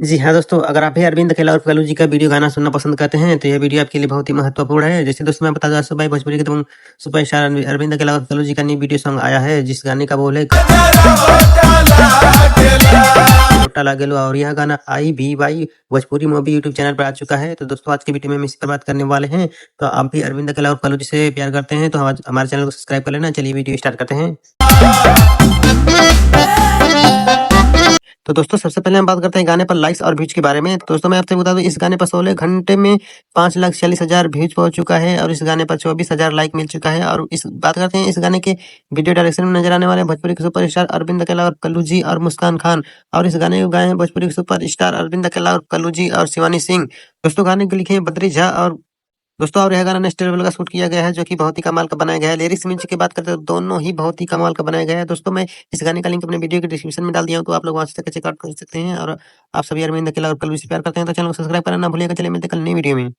जी हाँ दोस्तों, अगर आप भी अरविंद अकेला और कल्लू जी का वीडियो गाना सुनना पसंद करते हैं, तो यह वीडियो आपके लिए बहुत ही महत्वपूर्ण है। जैसे दोस्तों मैं बता दूं, सुबह भोजपुरी के तुम सुपरस्टार अरविंद अकेला और कल्लू जी का न्यू वीडियो सॉन्ग आया है, जिस गाने का बोल है होटा लागेलो, और यह गाना IVY Bhojpuri movie YouTube channel पर आ चुका है। तो दोस्तों आज की वीडियो में हम इसी पर बात करने वाले हैं। तो आप भी अरविंद अकेला और कल्लू जी से प्यार करते हैं तो हमारे चैनल को सब्सक्राइब कर लेना। चलिए वीडियो स्टार्ट करते हैं। तो दोस्तों सबसे पहले हम बात करते हैं गाने पर लाइक्स और व्यूज के बारे में। तो दोस्तों मैं आपसे बता दूं, इस गाने पर 16 घंटे में 5,40,000 व्यूज पहुंच चुका है और इस गाने पर 24,000 लाइक मिल चुका है। और इस बात करते हैं इस गाने के वीडियो डायरेक्शन में नजर आने वाले भोजपुरी के सुपरस्टार अरविंद अकेला और कल्लू जी और मुस्कान खान। और इस गाने को गाए हैं भोजपुरी के सुपरस्टार अरविंद अकेला और कल्लू जी और शिवानी सिंह। दोस्तों गाने को लिखे हैं बद्री झा। और दोस्तों और यह गाना नेक्स्ट लेवल का शूट किया गया है, जो कि बहुत ही कमाल का बनाया गया है। लिरिक्स म्यूजिक की बात करते हैं तो दोनों ही बहुत ही कमाल का बनाया गया है। दोस्तों मैं इस गाने का लिंक अपने वीडियो के डिस्क्रिप्शन में डाल दिया हूं, तो आप लोग वहां से चेकआउट कर सकते हैं। और आप सभी अरविंद अकेला और कल्लू से प्यार करते हैं तो चैनल को सब्सक्राइब करना ना भूलिएगा। चलिए मिलते हैं कल नई वीडियो में।